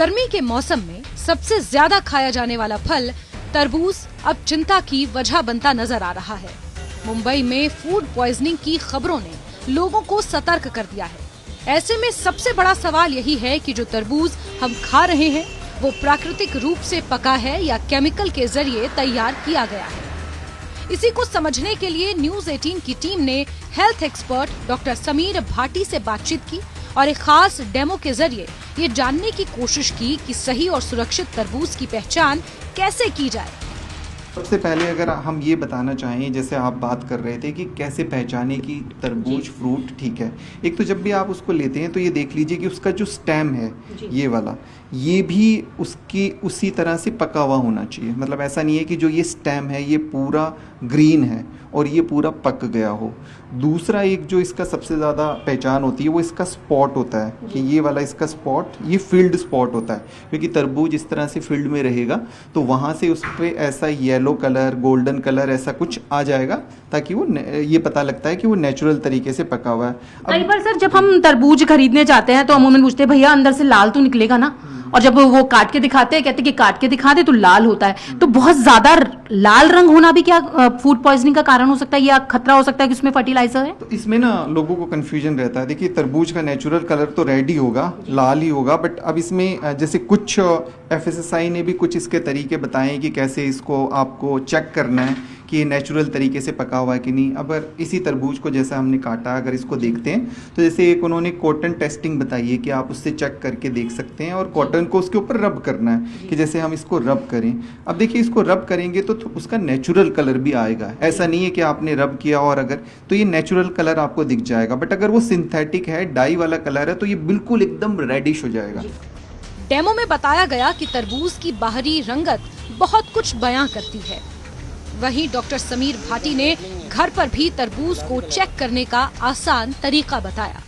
गर्मी के मौसम में सबसे ज्यादा खाया जाने वाला फल तरबूज अब चिंता की वजह बनता नजर आ रहा है। मुंबई में फूड पॉइजनिंग की खबरों ने लोगों को सतर्क कर दिया है। ऐसे में सबसे बड़ा सवाल यही है कि जो तरबूज हम खा रहे हैं वो प्राकृतिक रूप से पका है या केमिकल के जरिए तैयार किया गया है। इसी को समझने के लिए न्यूज 18 की टीम ने health expert doctor Sameer Bhati से बातचीत की और एक खास डेमो के जरिए ये जानने की कोशिश की कि सही और सुरक्षित तरबूज की पहचान कैसे की जाए। सबसे पहले अगर हम ये बताना चाहें, जैसे आप बात कर रहे थे कि कैसे पहचाने कि तरबूज फ्रूट ठीक है। एक तो जब भी आप उसको लेते हैं तो ये देख लीजिए कि उसका जो स्टेम है ये वाला, ये भी उसकी उसी तरह से पका हुआ होना चाहिए। मतलब ऐसा नहीं है कि जो ये स्टेम है ये पूरा ग्रीन है और ये पूरा पक गया हो। दूसरा एक जो इसका सबसे ज़्यादा पहचान होती है वो इसका स्पॉट होता है कि ये वाला इसका स्पॉट, ये फील्ड स्पॉट होता है, क्योंकि तरबूज इस तरह से फील्ड में रहेगा तो वहाँ से उस पर ऐसा येलो कलर, गोल्डन कलर ऐसा कुछ आ जाएगा ताकि वो ये पता लगता है कि वो नेचुरल तरीके से पका हुआ है। कई बार सर जब हम तरबूज खरीदने जाते हैं तो अमूमन पूछते हैं भैया अंदर से लाल तो निकलेगा ना, और जब वो काट के दिखाते हैं कहते हैं कि काट के दिखा दे तो लाल होता है। तो बहुत ज्यादा लाल रंग होना भी क्या फूड पॉइजनिंग का कारण हो सकता है या खतरा हो सकता है कि उसमें फर्टिलाइजर है? तो इसमें ना लोगों को कंफ्यूजन रहता है। देखिए तरबूज का नेचुरल कलर तो रेड ही होगा, लाल ही होगा, बट अब इसमें जैसे कुछ FSSAI ने भी कुछ इसके तरीके बताए कि कैसे इसको आपको चेक करना है कि ये नेचुरल तरीके से पका हुआ है कि नहीं। अगर इसी तरबूज को जैसा हमने काटा, अगर इसको देखते हैं तो जैसे एक उन्होंने कॉटन टेस्टिंग बताई है कि आप उससे चेक करके देख सकते हैं और कॉटन को उसके ऊपर रब करना है कि जैसे हम इसको रब करें। अब देखिए इसको रब करेंगे तो उसका नेचुरल कलर भी आएगा। ऐसा नहीं है कि आपने रब किया और अगर तो ये नेचुरल कलर आपको दिख जाएगा, बट अगर वो सिंथेटिक है, डाई वाला कलर है, तो ये बिल्कुल एकदम रेडिश हो जाएगा। डेमो में बताया गया कि तरबूज की बाहरी रंगत बहुत कुछ बयां करती है। वहीं डॉक्टर समीर भाटी ने घर पर भी तरबूज को चेक करने का आसान तरीका बताया।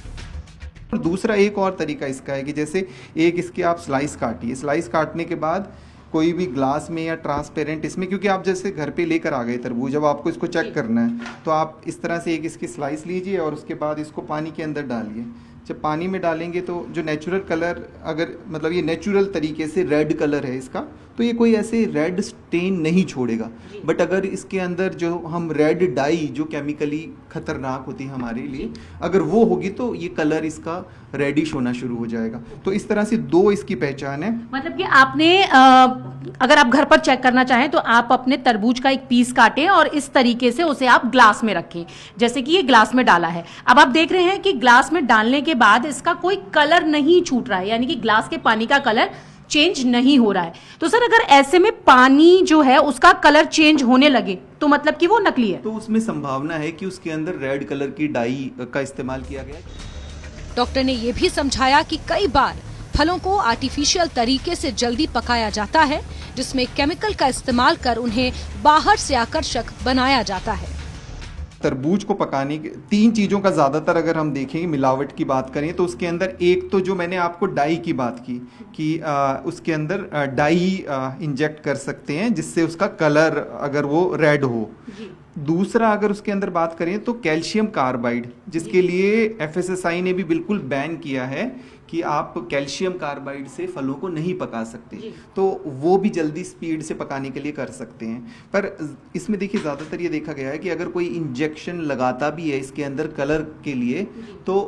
और दूसरा एक और तरीका इसका है कि जैसे एक इसकी आप स्लाइस काटिए, स्लाइस काटने के बाद कोई भी ग्लास में या ट्रांसपेरेंट इसमें, क्योंकि आप जैसे घर पे लेकर आ गए तरबूज, जब आपको इसको चेक करना है तो आप इस तरह से एक इसकी स्लाइस लीजिए और उसके बाद इसको पानी के अंदर डालिए। जब पानी में डालेंगे तो जो नेचुरल कलर, अगर मतलब ये नेचुरल तरीके से रेड कलर है इसका, तो ये कोई ऐसे रेड स्टेन नहीं छोड़ेगा। बट अगर इसके अंदर जो हम रेड डाई जो केमिकली खतरनाक होती है हमारे लिए, अगर वो होगी तो ये कलर इसका रेडिश होना शुरू हो जाएगा। तो इस तरह से दो इसकी पहचान है। मतलब कि आपने अगर आप घर पर चेक करना चाहें तो आप अपने तरबूज का एक पीस काटें और इस तरीके से उसे आप ग्लास में रखें, जैसे कि ये ग्लास में डाला है। अब आप देख रहे हैं कि ग्लास में डालने के बाद इसका कोई कलर नहीं छूट रहा है, यानी कि ग्लास के पानी का कलर चेंज नहीं हो रहा है। तो सर अगर ऐसे में पानी जो है उसका कलर चेंज होने लगे तो मतलब कि वो नकली है? तो उसमें संभावना है कि उसके अंदर रेड कलर की डाई का इस्तेमाल किया गया है। डॉक्टर ने ये भी समझाया कि कई बार फलों को आर्टिफिशियल तरीके से जल्दी पकाया जाता है, जिसमें केमिकल का इस्तेमाल कर उन्हें बाहर से आकर्षक बनाया जाता है। तरबूज को पकाने के 3 चीज़ों का ज़्यादातर अगर हम देखें, मिलावट की बात करें तो उसके अंदर एक तो जो मैंने आपको डाई की बात की कि उसके अंदर डाई इंजेक्ट कर सकते हैं जिससे उसका कलर अगर वो रेड हो। दूसरा अगर उसके अंदर बात करें तो कैल्शियम कार्बाइड, जिसके लिए FSSAI ने भी बिल्कुल बैन किया है कि आप कैल्शियम कार्बाइड से फलों को नहीं पका सकते, तो वो भी जल्दी स्पीड से पकाने के लिए कर सकते हैं। पर इसमें देखिए ज़्यादातर ये देखा गया है कि अगर कोई इंजेक्शन लगाता भी है इसके अंदर कलर के लिए, तो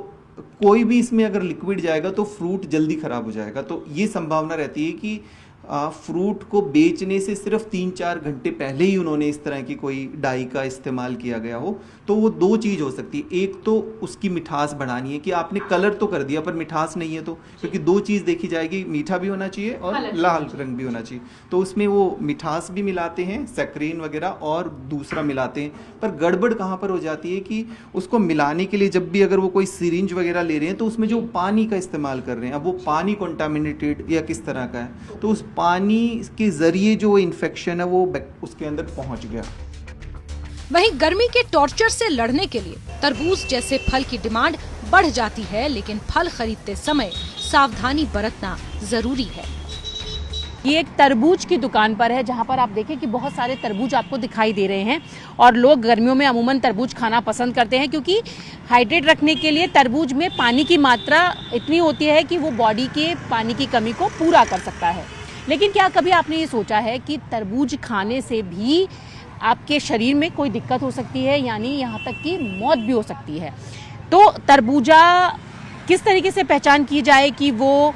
कोई भी इसमें अगर लिक्विड जाएगा तो फ्रूट जल्दी ख़राब हो जाएगा। तो ये संभावना रहती है कि फ्रूट को बेचने से सिर्फ 3-4 घंटे पहले ही उन्होंने इस तरह की कोई डाई का इस्तेमाल किया गया हो। तो वो 2 चीज़ हो सकती है, एक तो उसकी मिठास बढ़ानी है कि आपने कलर तो कर दिया पर मिठास नहीं है, तो क्योंकि 2 चीज़ देखी जाएगी, मीठा भी होना चाहिए और लाल रंग भी होना चाहिए। तो उसमें वो मिठास भी मिलाते हैं, सैक्रीन वगैरह, और दूसरा मिलाते हैं। पर गड़बड़ कहाँ पर हो जाती है कि उसको मिलाने के लिए जब भी अगर वो कोई सिरिंज वगैरह ले रहे हैं तो उसमें जो पानी का इस्तेमाल कर रहे हैं, अब वो पानी कंटामिनेटेड या किस तरह का है, तो उस पानी के जरिए जो इन्फेक्शन है वो उसके अंदर पहुंच गया। वहीं गर्मी के टॉर्चर से लड़ने के लिए तरबूज जैसे फल की डिमांड बढ़ जाती है, लेकिन फल खरीदते समय सावधानी बरतना जरूरी है। ये एक तरबूज की दुकान पर है जहां पर आप देखें कि बहुत सारे तरबूज आपको दिखाई दे रहे हैं और लोग गर्मियों में अमूमन तरबूज खाना पसंद करते हैं क्योंकि हाइड्रेट रखने के लिए तरबूज में पानी की मात्रा इतनी होती है कि वो बॉडी के पानी की कमी को पूरा कर सकता है। लेकिन क्या कभी आपने ये सोचा है कि तरबूज खाने से भी आपके शरीर में कोई दिक्कत हो सकती है, यानी यहाँ तक कि मौत भी हो सकती है। तो तरबूजा किस तरीके से पहचान की जाए कि वो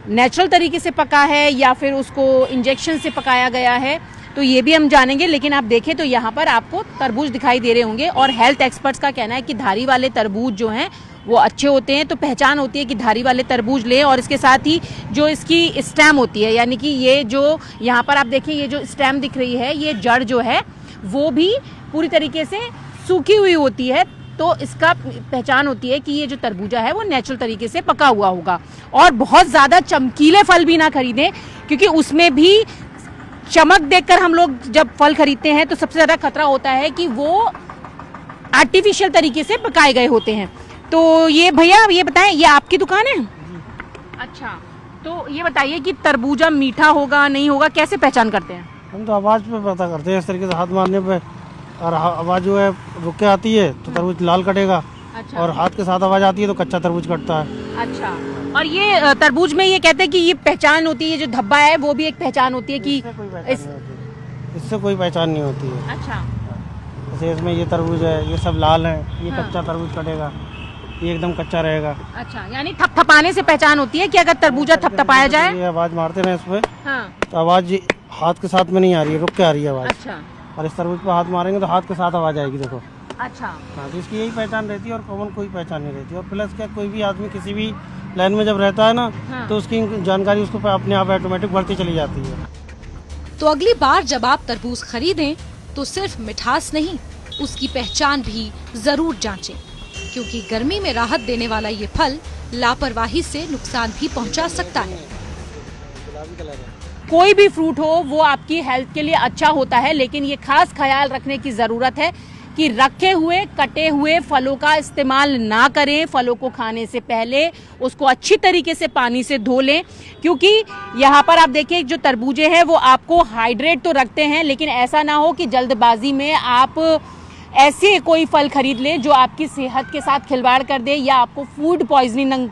नेचुरल तरीके से पका है या फिर उसको इंजेक्शन से पकाया गया है, तो ये भी हम जानेंगे। लेकिन आप देखें तो यहाँ पर आपको तरबूज दिखाई दे रहे होंगे और हेल्थ एक्सपर्ट्स का कहना है कि धारी वाले तरबूज जो हैं वो अच्छे होते हैं। तो पहचान होती है कि धारी वाले तरबूज लें और इसके साथ ही जो इसकी स्टेम होती है, यानी कि ये जो यहाँ पर आप देखें ये जो स्टेम दिख रही है, ये जड़ जो है वो भी पूरी तरीके से सूखी हुई होती है। तो इसका पहचान होती है कि ये जो तरबूजा है वो नेचुरल तरीके से पका हुआ होगा। और बहुत ज़्यादा चमकीले फल भी ना खरीदें क्योंकि उसमें भी चमक देखकर हम लोग जब फल खरीदते हैं तो सबसे ज़्यादा खतरा होता है कि वो आर्टिफिशियल तरीके से पकाए गए होते हैं। तो ये भैया ये बताएं, ये आपकी दुकान है? अच्छा, तो ये बताइए कि तरबूजा मीठा होगा नहीं होगा, कैसे पहचान करते हैं? हम तो आवाज़ पे पता करते हैं, इस तरीके से हाथ मारने पे, और आवाज़ जो है रुक के आती है तो तरबूज लाल कटेगा। अच्छा। और हाथ के साथ आवाज़ आती है तो कच्चा तरबूज कटता है। अच्छा, और ये तरबूज में ये कहते हैं कि ये पहचान होती है, जो धब्बा है वो भी एक पहचान होती है कि इससे कोई पहचान नहीं होती है। अच्छा, जैसे इसमें ये तरबूज है, ये सब लाल है, ये कच्चा तरबूज कटेगा, ये एकदम कच्चा रहेगा। अच्छा, यानी थपथपाने से पहचान होती है कि अगर तरबूजा थपथपाया जाए। आवाज़ मारते हैं इस पे, हाँ। तो आवाज़ हाथ के साथ में नहीं आ रही है, रुक के आ रही है आवाज़। अच्छा, और इस तरबूज पे हाथ मारेंगे तो हाथ के साथ आवाज़ आएगी, देखो। अच्छा, हाँ, तो इसकी यही पहचान रहती है और कॉमन कोई पहचान नहीं रहती। और प्लस क्या, कोई भी आदमी किसी भी लाइन में जब रहता है ना, हाँ। तो उसकी जानकारी उसको अपने आप ऑटोमेटिक बढ़ती चली जाती है। तो अगली बार जब आप तरबूज खरीदें तो सिर्फ मिठास नहीं, उसकी पहचान भी जरूर जांचें, क्योंकि गर्मी में राहत देने वाला ये फल लापरवाही से नुकसान भी पहुंचा सकता है। कोई भी फ्रूट हो वो आपकी हेल्थ के लिए अच्छा होता है, लेकिन ये खास ख्याल रखने की ज़रूरत है कि रखे हुए कटे हुए फलों का इस्तेमाल ना करें। फलों को खाने से पहले उसको अच्छी तरीके से पानी से धो लें, क्योंकि यहाँ पर आप देखिए जो तरबूजे हैं वो आपको हाइड्रेट तो रखते हैं, लेकिन ऐसा ना हो कि जल्दबाजी में आप ऐसे कोई फल खरीद लें जो आपकी सेहत के साथ खिलवाड़ कर दे या आपको फूड पॉइजनिंग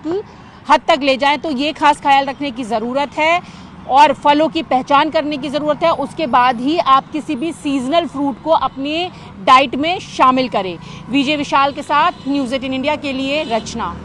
की हद तक ले जाए। तो ये खास ख्याल रखने की ज़रूरत है और फलों की पहचान करने की ज़रूरत है। उसके बाद ही आप किसी भी सीजनल फ्रूट को अपने डाइट में शामिल करें। विजय विशाल के साथ न्यूज़ 18 इंडिया के लिए रचना।